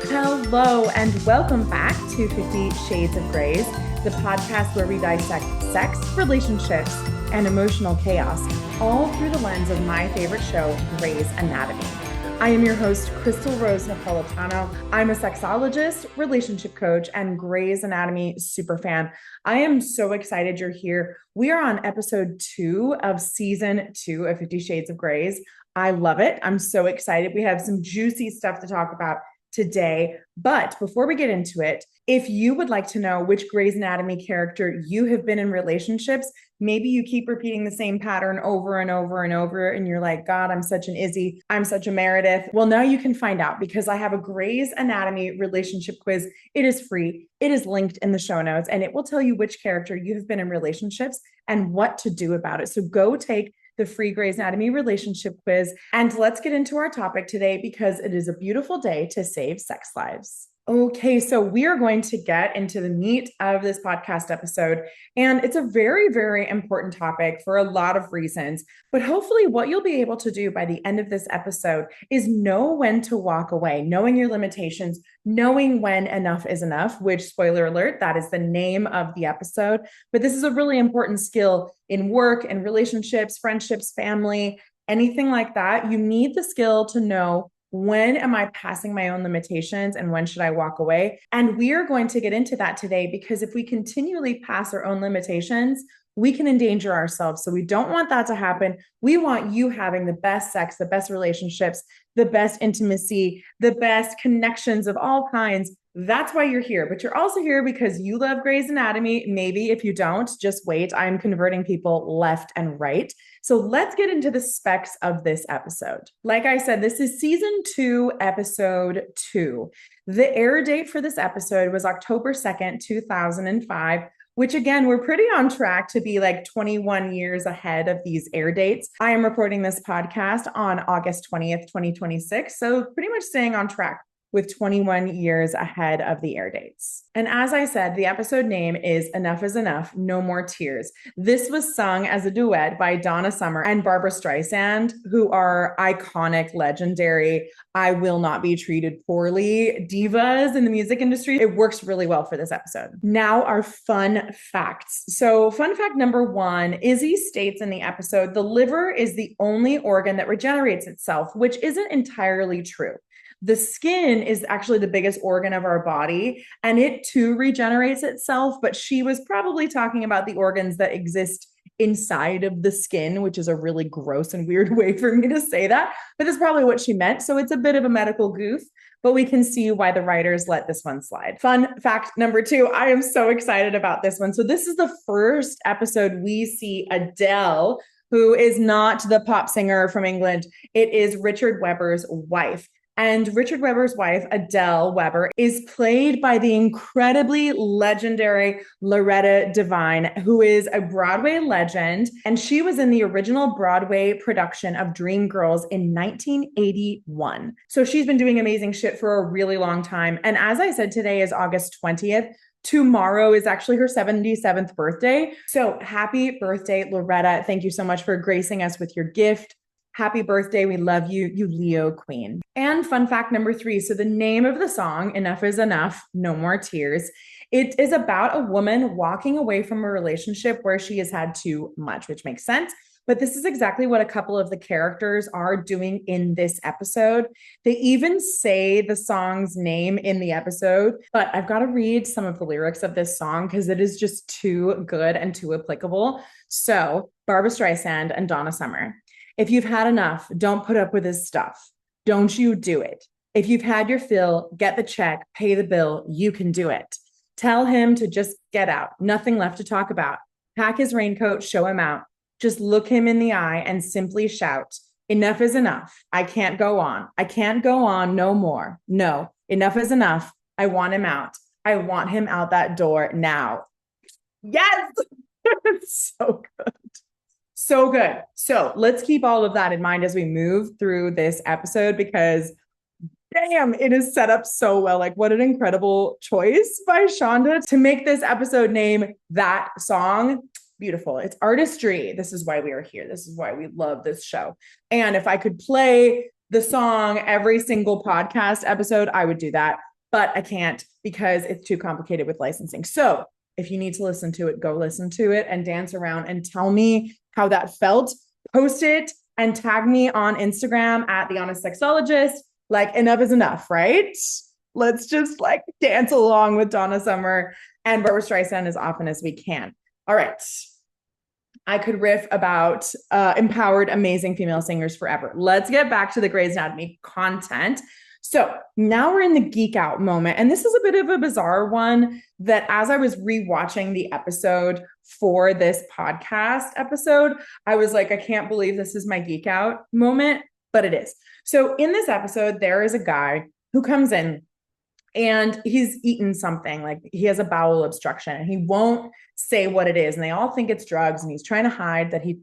Hello, and welcome back to 50 Shades of Grays, the podcast where we dissect sex, relationships, and emotional chaos, all through the lens of my favorite show, Grey's Anatomy. I am your host, Crystal Rose Napolitano. I'm a sexologist, relationship coach, and Grey's Anatomy superfan. I am so excited you're here. We are on episode 2 of season 2 of 50 Shades of Grays. I love it. I'm so excited. We have some juicy stuff to talk about today. But before we get into it, if you would like to know which Grey's Anatomy character you have been in relationships, maybe you keep repeating the same pattern over and over and over, and you're like, God, I'm such an Izzie, I'm such a Meredith. Well, now you can find out because I have a Grey's Anatomy relationship quiz. It is free. It is linked in the show notes, and it will tell you which character you have been in relationships and what to do about it. So go take the free Grey's Anatomy relationship quiz. And let's get into our topic today because it is a beautiful day to save sex lives. Okay, so we are going to get into the meat of this podcast episode, and it's a very, very important topic for a lot of reasons, but hopefully what you'll be able to do by the end of this episode is know when to walk away, knowing your limitations, knowing when enough is enough, which, spoiler alert, that is the name of the episode, but this is a really important skill in work and relationships, friendships, family, anything like that. You need the skill to know when am I passing my own limitations and when should I walk away? And we are going to get into that today because if we continually pass our own limitations, we can endanger ourselves. So we don't want that to happen. We want you having the best sex, the best relationships, the best intimacy, the best connections of all kinds. That's why you're here. But you're also here because you love Grey's Anatomy. Maybe if you don't, just wait. I'm converting people left and right. So let's get into the specs of this episode. Like I said, this is season 2, episode 2. The air date for this episode was October 2nd, 2005. Which again, we're pretty on track to be like 21 years ahead of these air dates. I am recording this podcast on August 20th, 2026. So pretty much staying on track with 21 years ahead of the air dates. And as I said, the episode name is Enough is Enough, No More Tears. This was sung as a duet by Donna and Barbra Streisand, who are iconic, legendary, I will not be treated poorly divas in the music industry. It works really well for this episode. Now our fun facts. So fun fact number 1, Izzie states in the episode, the liver is the only organ that regenerates itself, which isn't entirely true. The skin is actually the biggest organ of our body, and it too regenerates itself, but she was probably talking about the organs that exist inside of the skin, which is a really gross and weird way for me to say that, but that's probably what she meant. So it's a bit of a medical goof, but we can see why the writers let this one slide. Fun fact number 2, I am so excited about this one. So this is the first episode we see Adele, who is not the pop singer from England. It is Richard Webber's wife. And Richard Webber's wife, Adele Webber, is played by the incredibly legendary Loretta Devine, who is a Broadway legend. And she was in the original Broadway production of Dreamgirls in 1981. So she's been doing amazing shit for a really long time. And as I said, today is August 20th. Tomorrow is actually her 77th birthday. So happy birthday, Loretta. Thank you so much for gracing us with your gift. Happy birthday. We love you, you Leo queen. And fun fact number 3. So the name of the song, Enough is Enough, No More Tears. It is about a woman walking away from a relationship where she has had too much, which makes sense. But this is exactly what a couple of the characters are doing in this episode. They even say the song's name in the episode, but I've got to read some of the lyrics of this song because it is just too good and too applicable. So Barbra Streisand and Donna Summer. If you've had enough, don't put up with his stuff. Don't you do it. If you've had your fill, get the check, pay the bill, you can do it. Tell him to just get out. Nothing left to talk about. Pack his raincoat, show him out. Just look him in the eye and simply shout, enough is enough. I can't go on. I can't go on no more. No, enough is enough. I want him out. I want him out that door now. Yes! It's so good. So good. So let's keep all of that in mind as we move through this episode because damn, it is set up so well. Like what an incredible choice by Shonda to make this episode name that song. Beautiful. It's artistry. This is why we are here. This is why we love this show. And if I could play the song every single podcast episode, I would do that. but I can't because it's too complicated with licensing. So if you need to listen to it, go listen to it and dance around and tell me how that felt. Post it and tag me on Instagram at The Honest Sexologist. Like, enough is enough, right? Let's just like dance along with Donna Summer and Barbra Streisand as often as we can. All right. I could riff about empowered, amazing female singers forever. Let's get back to the Grey's Anatomy content. So now we're in the geek out moment. And this is a bit of a bizarre one that as I was rewatching the episode for this podcast episode, I was like, I can't believe this is my geek out moment, but it is. So in this episode, there is a guy who comes in and he's eaten something, like he has a bowel obstruction and he won't say what it is. And they all think it's drugs. And he's trying to hide that he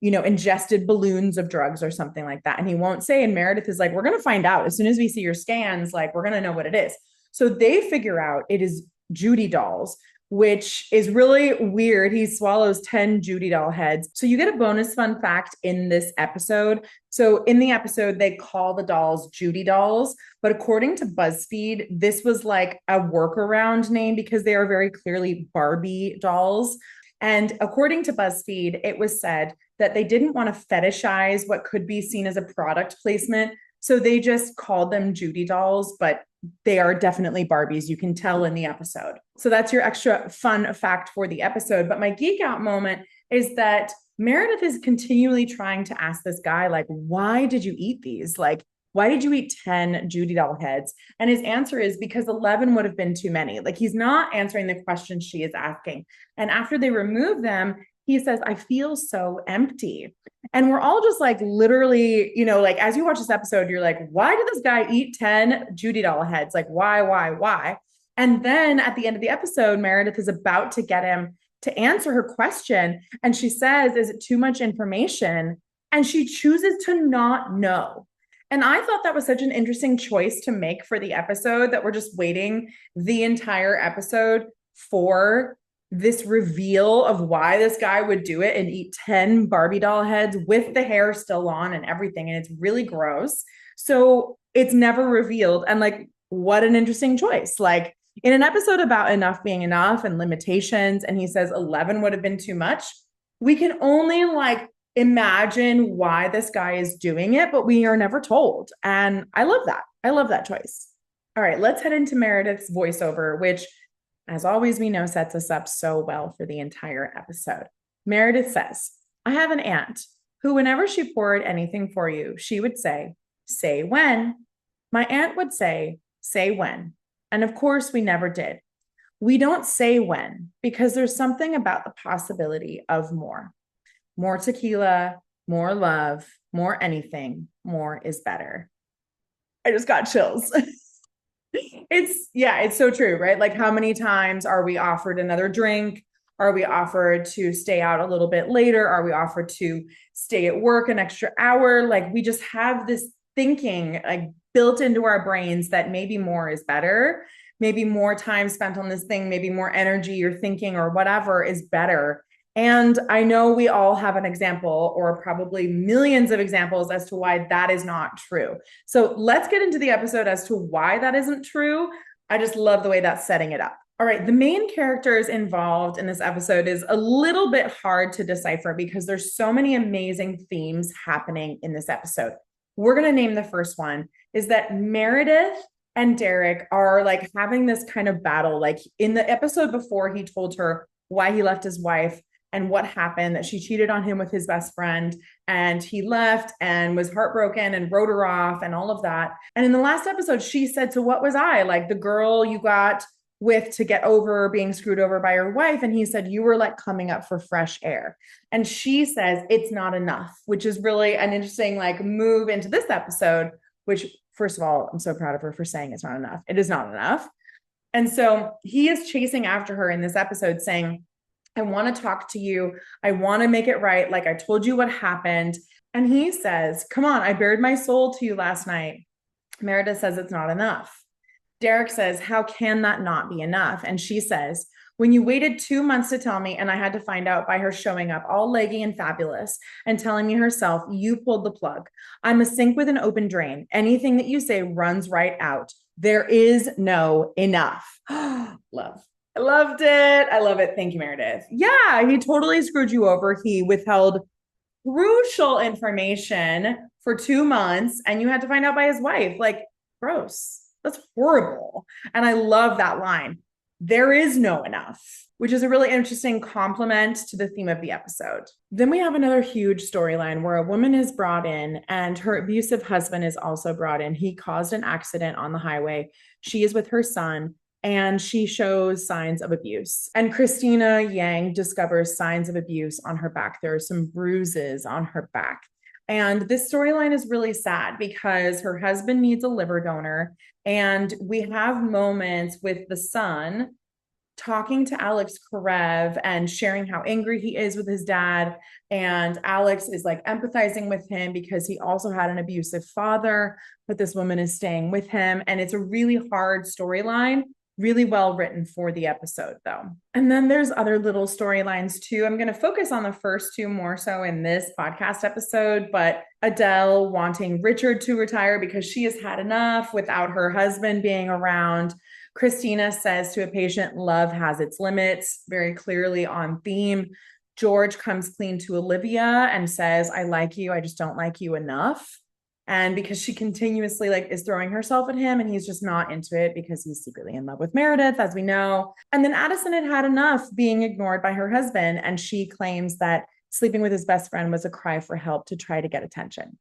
ingested balloons of drugs or something like that. And he won't say. And Meredith is like, we're going to find out as soon as we see your scans, like we're going to know what it is. So they figure out it is Judy dolls, which is really weird. He swallows 10 Judy doll heads. So you get a bonus fun fact in this episode. So in the episode, they call the dolls Judy dolls, but according to BuzzFeed, this was like a workaround name because they are very clearly Barbie dolls. And according to BuzzFeed, it was said that they didn't want to fetishize what could be seen as a product placement. So they just called them Judy dolls, but they are definitely Barbies. You can tell in the episode. So that's your extra fun fact for the episode. But my geek out moment is that Meredith is continually trying to ask this guy, like, why did you eat these? Like, why did you eat 10 Judy doll heads? And his answer is because 11 would have been too many. Like, he's not answering the question she is asking. And after they remove them, he says, I feel so empty. And we're all just like, literally, like as you watch this episode, you're like, why did this guy eat 10 Judy doll heads? Like, why? And then at the end of the episode, Meredith is about to get him to answer her question. And she says, is it too much information? And she chooses to not know. And I thought that was such an interesting choice to make for the episode, that we're just waiting the entire episode for this reveal of why this guy would do it and eat 10 Barbie doll heads with the hair still on and everything. And it's really gross. So it's never revealed. And like, what an interesting choice. Like in an episode about enough being enough and limitations, and he says 11 would have been too much. We can only like imagine why this guy is doing it, but we are never told. And I love that. I love that choice. All right, let's head into Meredith's voiceover, which, as always, we know sets us up so well for the entire episode. Meredith says, I have an aunt who, whenever she poured anything for you, she would say when. My aunt would say when. And of course, we never did. We don't say when because there's something about the possibility of more. More tequila, more love, more anything, more is better. I just got chills. It's so true, right? Like, how many times are we offered another drink? Are we offered to stay out a little bit later? Are we offered to stay at work an extra hour? Like, we just have this thinking like built into our brains that maybe more is better. Maybe more time spent on this thing, maybe more energy you're thinking or whatever is better. And I know we all have an example, or probably millions of examples, as to why that is not true. So let's get into the episode as to why that isn't true. I just love the way that's setting it up. All right, the main characters involved in this episode is a little bit hard to decipher because there's so many amazing themes happening in this episode. We're going to name the first one is that Meredith and Derek are like having this kind of battle. Like in the episode before, he told her why he left his wife and what happened, that she cheated on him with his best friend and he left and was heartbroken and wrote her off and all of that. And in the last episode, she said, so what was I? Like the girl you got with to get over being screwed over by your wife. And he said, you were like coming up for fresh air. And she says, it's not enough, which is really an interesting like move into this episode, which first of all, I'm so proud of her for saying it's not enough. It is not enough. And so he is chasing after her in this episode saying, I want to talk to you. I want to make it right. Like I told you what happened. And he says, come on, I bared my soul to you last night. Meredith says it's not enough. Derek says, how can that not be enough? And she says, when you waited 2 months to tell me and I had to find out by her showing up all leggy and fabulous and telling me herself, you pulled the plug. I'm a sink with an open drain. Anything that you say runs right out. There is no enough. Love. I loved it. I love it. Thank you, Meredith. Yeah, he totally screwed you over. He withheld crucial information for 2 months and you had to find out by his wife. Like, gross. That's horrible. And I love that line. There is no enough, which is a really interesting compliment to the theme of the episode. Then we have another huge storyline where a woman is brought in and her abusive husband is also brought in. He caused an accident on the highway. She is with her son and she shows signs of abuse. And Christina Yang discovers signs of abuse on her back. There are some bruises on her back. And this storyline is really sad because her husband needs a liver donor. And we have moments with the son talking to Alex Karev and sharing how angry he is with his dad. And Alex is like empathizing with him because he also had an abusive father, but this woman is staying with him. And it's a really hard storyline, really well written for the episode though. And then there's other little storylines too. I'm going to focus on the first two more so in this podcast episode, but Adele wanting Richard to retire because she has had enough without her husband being around. Christina says to a patient, love has its limits, very clearly on theme. George comes clean to Olivia and says, I like you, I just don't like you enough. And because she continuously is throwing herself at him and he's just not into it because he's secretly in love with Meredith, as we know. And then Addison had had enough being ignored by her husband. And she claims that sleeping with his best friend was a cry for help to try to get attention.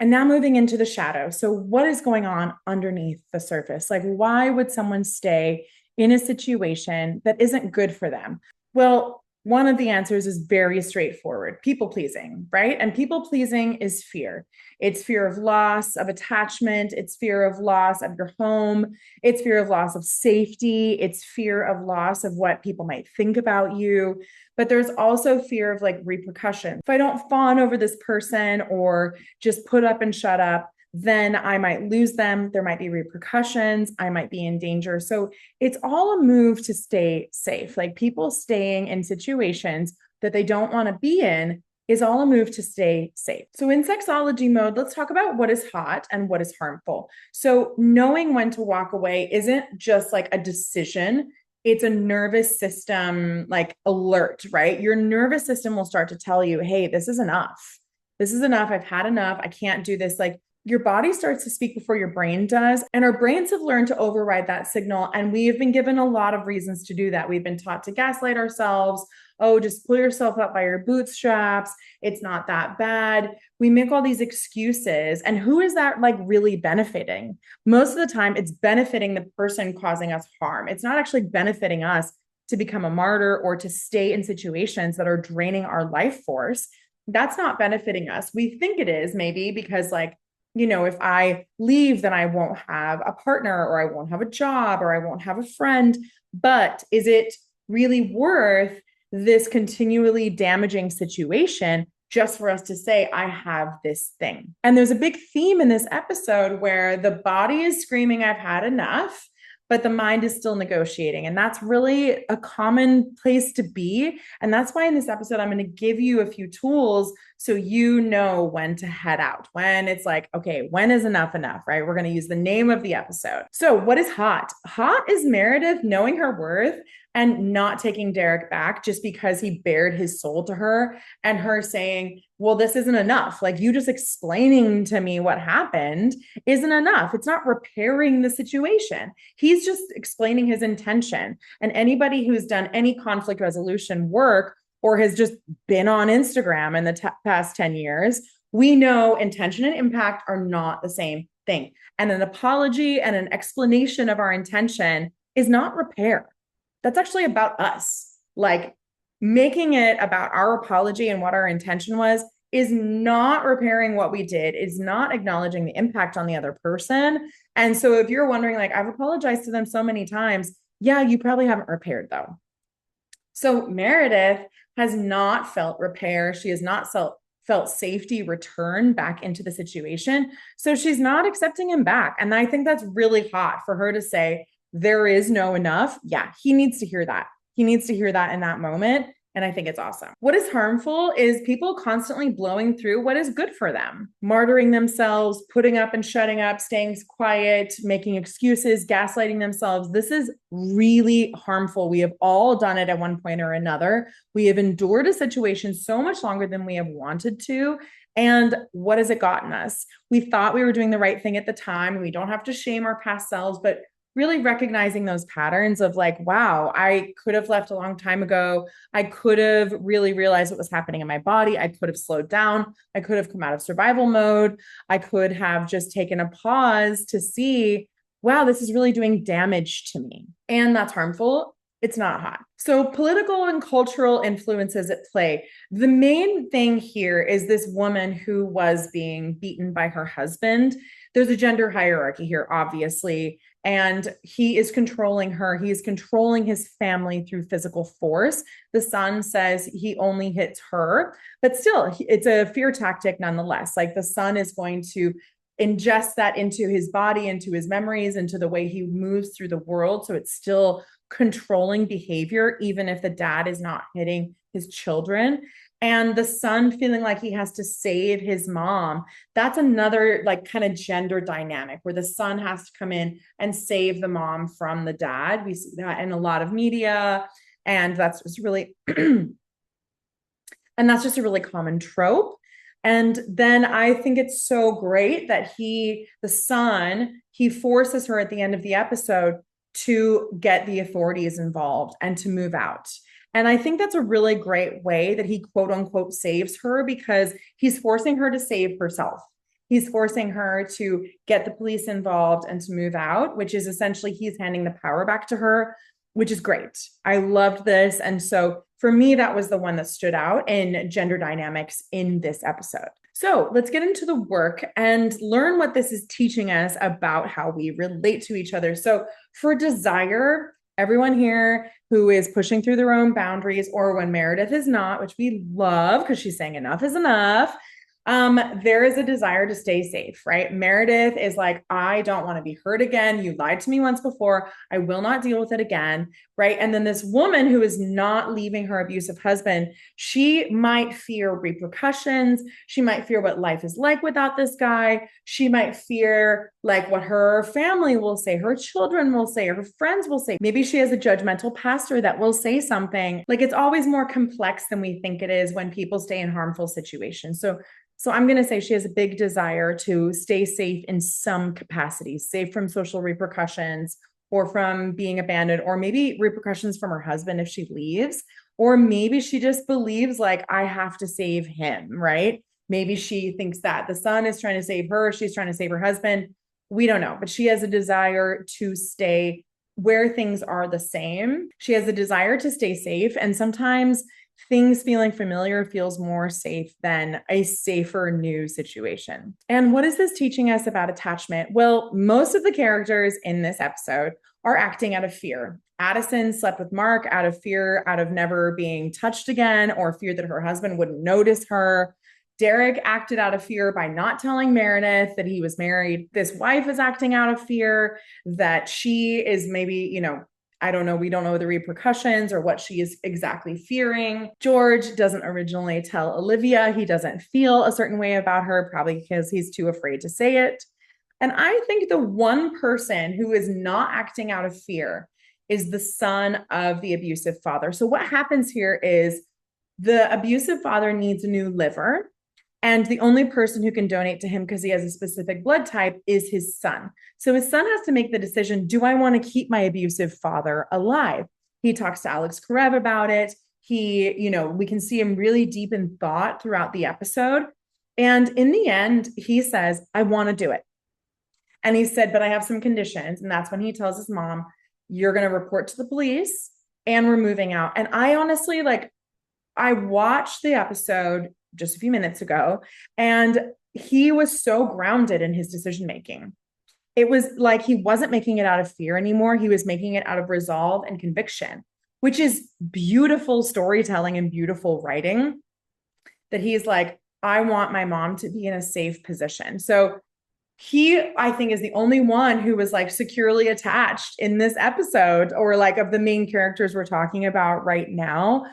And now moving into the shadow. So what is going on underneath the surface? Why would someone stay in a situation that isn't good for them? Well, one of the answers is very straightforward. People pleasing, right? And people pleasing is fear. It's fear of loss of attachment. It's fear of loss of your home. It's fear of loss of safety. It's fear of loss of what people might think about you. But there's also fear of repercussion. If I don't fawn over this person or just put up and shut up, then I might lose them. There might be repercussions. I might be in danger. So it's all a move to stay safe. People staying in situations that they don't want to be in is all a move to stay safe. So in sexology mode, let's talk about what is hot and what is harmful. So knowing when to walk away isn't just a decision. It's a nervous system alert, right? Your nervous system will start to tell you, hey, this is enough. This is enough. I've had enough. I can't do this. Your body starts to speak before your brain does. And our brains have learned to override that signal. And we have been given a lot of reasons to do that. We've been taught to gaslight ourselves. Oh, just pull yourself up by your bootstraps. It's not that bad. We make all these excuses. And who is that really benefiting? Most of the time, it's benefiting the person causing us harm. It's not actually benefiting us to become a martyr or to stay in situations that are draining our life force. That's not benefiting us. We think it is maybe because if I leave, then I won't have a partner or I won't have a job or I won't have a friend. But is it really worth this continually damaging situation just for us to say, I have this thing? And there's a big theme in this episode where the body is screaming, I've had enough, but the mind is still negotiating. And that's really a common place to be. And that's why in this episode, I'm going to give you a few tools so you know when to head out, when it's okay, when is enough, right? We're going to use the name of the episode. So what is hot? Hot is Meredith knowing her worth and not taking Derek back just because he bared his soul to her and her saying, well, this isn't enough. You just explaining to me what happened isn't enough. It's not repairing the situation. He's just explaining his intention. And anybody who's done any conflict resolution work or has just been on Instagram in the past 10 years, we know intention and impact are not the same thing. And an apology and an explanation of our intention is not repair. That's actually about us. Making it about our apology and what our intention was is not repairing what we did, is not acknowledging the impact on the other person. And so if you're wondering, I've apologized to them so many times, yeah, you probably haven't repaired though. So Meredith has not felt repair. She has not felt safety return back into the situation. So she's not accepting him back. And I think that's really hot for her to say, there is no enough. Yeah, he needs to hear that. He needs to hear that in that moment. And I think it's awesome. What is harmful is people constantly blowing through what is good for them, martyring themselves, putting up and shutting up, staying quiet, making excuses, gaslighting themselves. This is really harmful. We have all done it at one point or another. We have endured a situation so much longer than we have wanted to. And what has it gotten us? We thought we were doing the right thing at the time. We don't have to shame our past selves, but really recognizing those patterns of like, wow, I could have left a long time ago. I could have really realized what was happening in my body. I could have slowed down. I could have come out of survival mode. I could have just taken a pause to see, wow, this is really doing damage to me. And that's harmful. It's not hot. So political and cultural influences at play. The main thing here is this woman who was being beaten by her husband. There's a gender hierarchy here, obviously. And he is controlling her. He is controlling his family through physical force. The son says he only hits her, but still, it's a fear tactic nonetheless. Like the son is going to ingest that into his body, into his memories, into the way he moves through the world. So it's still controlling behavior, even if the dad is not hitting his children. And the son feeling like he has to save his mom. That's another like kind of gender dynamic where the son has to come in and save the mom from the dad. We see that in a lot of media. And that's just really, and that's just a really common trope. And then I think it's so great that the son, he forces her at the end of the episode to get the authorities involved and to move out. And I think that's a really great way that he quote unquote saves her, because he's forcing her to save herself. He's forcing her to get the police involved and to move out, which is essentially he's handing the power back to her, which is great. I loved this. And so for me, that was the one that stood out in gender dynamics in this episode. So let's get into the work and learn what this is teaching us about how we relate to each other. So for desire, everyone here who is pushing through their own boundaries, or when Meredith is not, which we love because she's saying enough is enough, there is a desire to stay safe, right? Meredith is like, I don't want to be hurt again. You lied to me once before. I will not deal with it again, right? And then this woman who is not leaving her abusive husband, she might fear repercussions. She might fear what life is like without this guy. She might fear like what her family will say, her children will say, her friends will say. Maybe she has a judgmental pastor that will say something. Like it's always more complex than we think it is when people stay in harmful situations. So I'm going to say she has a big desire to stay safe in some capacity, safe from social repercussions or from being abandoned, or maybe repercussions from her husband if she leaves, or maybe she just believes like, I have to save him, right? Maybe she thinks that the son is trying to save her. She's trying to save her husband. We don't know, but she has a desire to stay where things are the same. She has a desire to stay safe. And sometimes things feeling familiar feels more safe than a safer new situation. And what is this teaching us about attachment? Well, most of the characters in this episode are acting out of fear. Addison slept with Mark out of fear, out of never being touched again, or fear that her husband wouldn't notice her. Derek acted out of fear by not telling Meredith that he was married. This wife is acting out of fear that she is maybe, I don't know. We don't know the repercussions or what she is exactly fearing. George doesn't originally tell Olivia. He doesn't feel a certain way about her, probably because he's too afraid to say it. And I think the one person who is not acting out of fear is the son of the abusive father. So what happens here is the abusive father needs a new liver. And the only person who can donate to him because he has a specific blood type is his son. So his son has to make the decision, do I want to keep my abusive father alive? He talks to Alex Karev about it. We can see him really deep in thought throughout the episode. And in the end, he says, I want to do it. And he said, but I have some conditions. And that's when he tells his mom, you're going to report to the police and we're moving out. And I honestly, I watched the episode just a few minutes ago, and he was so grounded in his decision-making. It was like he wasn't making it out of fear anymore. He was making it out of resolve and conviction, which is beautiful storytelling and beautiful writing, that he's like, I want my mom to be in a safe position. So he, I think, is the only one who was securely attached in this episode, or of the main characters we're talking about right now.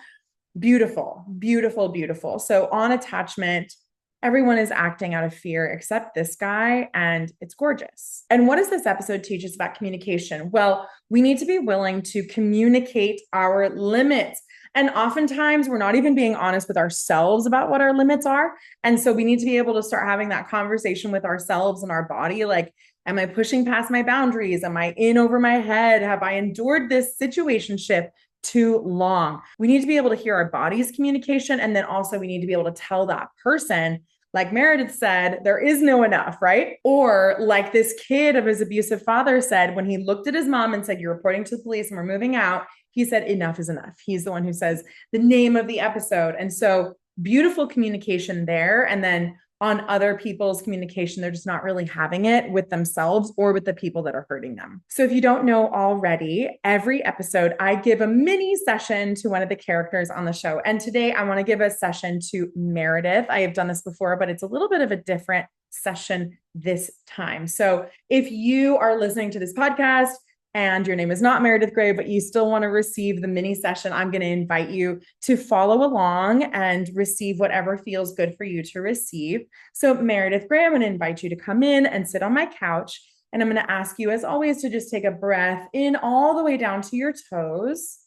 Beautiful, beautiful, beautiful. So on attachment, everyone is acting out of fear except this guy, and it's gorgeous. And what does this episode teach us about communication? Well, we need to be willing to communicate our limits. And oftentimes we're not even being honest with ourselves about what our limits are. And so we need to be able to start having that conversation with ourselves and our body. Like, am I pushing past my boundaries? Am I in over my head? Have I endured this situationship too long? We need to be able to hear our body's communication. And then also we need to be able to tell that person, like Meredith said, there is no enough, right? Or like this kid of his abusive father said, when he looked at his mom and said, you're reporting to the police and we're moving out, he said, enough is enough. He's the one who says the name of the episode. And so beautiful communication there. And then on other people's communication, they're just not really having it with themselves or with the people that are hurting them. So if you don't know already, every episode, I give a mini session to one of the characters on the show. And today I want to give a session to Meredith. I have done this before, but it's a little bit of a different session this time. So if you are listening to this podcast and your name is not Meredith Gray, but you still want to receive the mini session, I'm going to invite you to follow along and receive whatever feels good for you to receive. So Meredith Gray, I'm going to invite you to come in and sit on my couch. And I'm going to ask you, as always, to just take a breath in all the way down to your toes.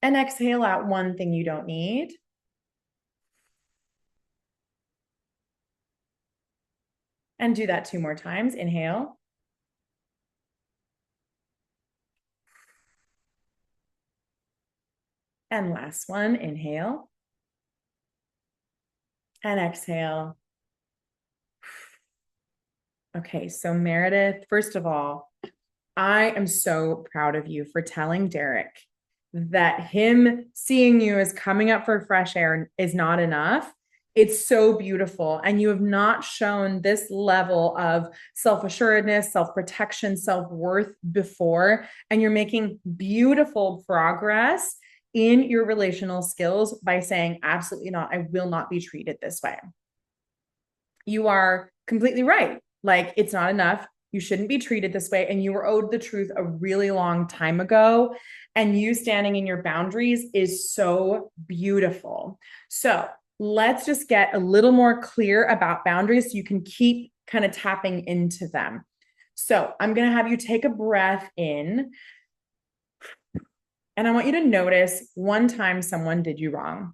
And exhale out one thing you don't need. And do that 2 more times. Inhale. And last one, inhale. And exhale. Okay, so Meredith, first of all, I am so proud of you for telling Derek that him seeing you as coming up for fresh air is not enough. It's so beautiful. And you have not shown this level of self-assuredness, self-protection, self-worth before. And you're making beautiful progress in your relational skills by saying, absolutely not, I will not be treated this way. You are completely right. Like, it's not enough. You shouldn't be treated this way. And you were owed the truth a really long time ago. And you standing in your boundaries is so beautiful. So let's just get a little more clear about boundaries so you can keep kind of tapping into them. So I'm going to have you take a breath in. And I want you to notice one time someone did you wrong.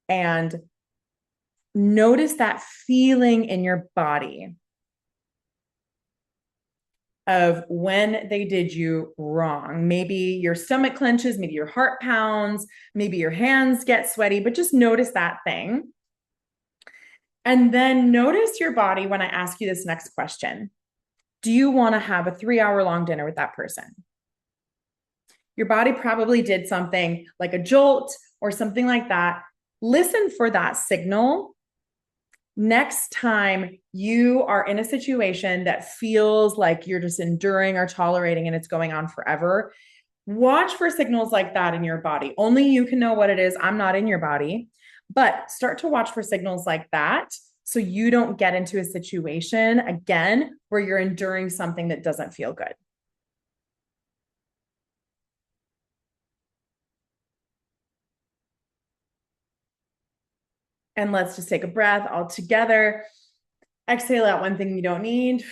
And notice that feeling in your body of when they did you wrong. Maybe your stomach clenches, maybe your heart pounds, maybe your hands get sweaty, but just notice that thing. And then notice your body when I ask you this next question. Do you want to have a 3-hour-long dinner with that person? Your body probably did something like a jolt or something like that. Listen for that signal. Next time you are in a situation that feels like you're just enduring or tolerating and it's going on forever, watch for signals like that in your body. Only you can know what it is. I'm not in your body, but start to watch for signals like that so you don't get into a situation again where you're enduring something that doesn't feel good. And let's just take a breath all together. Exhale out one thing you don't need.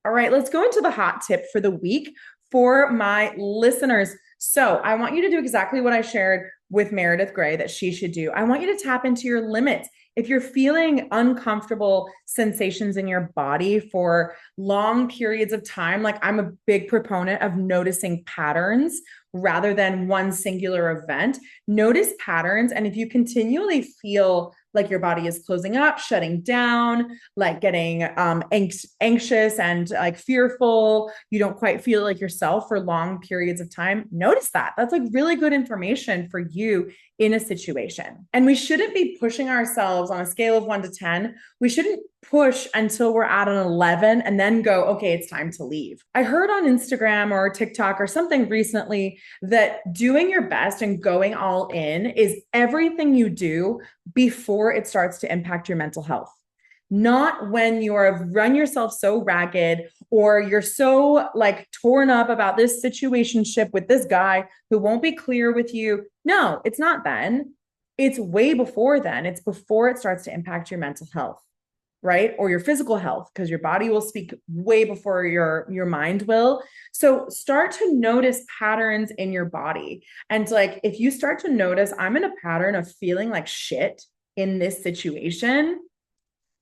All right, let's go into the hot tip for the week for my listeners. So I want you to do exactly what I shared with Meredith Gray that she should do. I want you to tap into your limits. If you're feeling uncomfortable sensations in your body for long periods of time, like I'm a big proponent of noticing patterns rather than one singular event. Notice patterns. And if you continually feel like your body is closing up, shutting down, like getting anxious and like fearful, you don't quite feel like yourself for long periods of time, notice that. That's like really good information for you in a situation. And we shouldn't be pushing ourselves on a scale of 1 to 10. We shouldn't push until we're at an 11 and then go, okay, it's time to leave. I heard on Instagram or TikTok or something recently that doing your best and going all in is everything you do before it starts to impact your mental health. not when you're run yourself so ragged or you're so like torn up about this situationship with this guy who won't be clear with you. No, it's not then. It's way before then. It's before it starts to impact your mental health, right? Or your physical health, because your body will speak way before your mind will. So start to notice patterns in your body. And like, if you start to notice, I'm in a pattern of feeling like shit in this situation,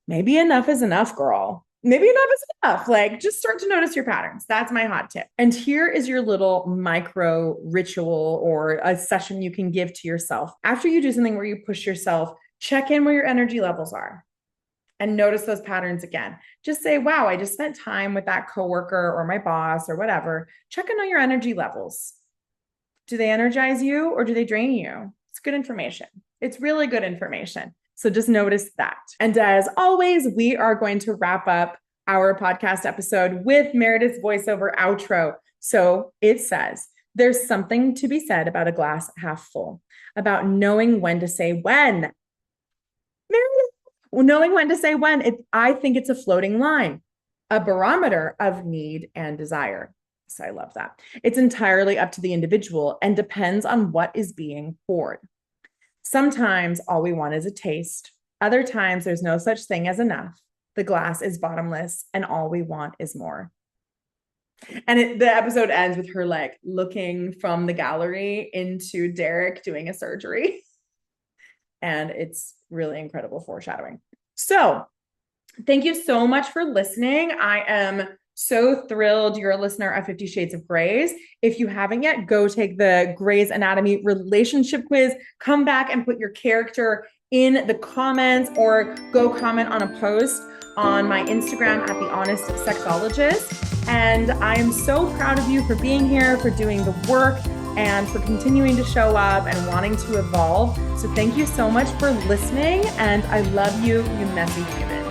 maybe enough is enough, girl. Maybe enough is enough. Like, just start to notice your patterns. That's my hot tip. And here is your little micro ritual or a session you can give to yourself. After you do something where you push yourself, check in where your energy levels are and notice those patterns again. Just say, wow, I just spent time with that coworker or my boss or whatever. Check in on your energy levels. Do they energize you or do they drain you? It's good information. It's really good information. So just notice that. And as always, we are going to wrap up our podcast episode with Meredith's voiceover outro. So it says, there's something to be said about a glass half full, about knowing when to say when. Meredith, knowing when to say when, I think it's a floating line, a barometer of need and desire. So I love that. It's entirely up to the individual and depends on what is being poured. Sometimes all we want is a taste. Other times there's no such thing as enough. The glass is bottomless and all we want is more. And the episode ends with her like looking from the gallery into Derek doing a surgery. And it's really incredible foreshadowing. So thank you so much for listening. I am so thrilled you're a listener of 50 Shades of Grey's. If you haven't yet, go take the Grey's Anatomy relationship quiz. Come back and put your character in the comments or go comment on a post on my Instagram at The Honest Sexologist. And I am so proud of you for being here, for doing the work, and for continuing to show up and wanting to evolve. So thank you so much for listening. And I love you, you messy human.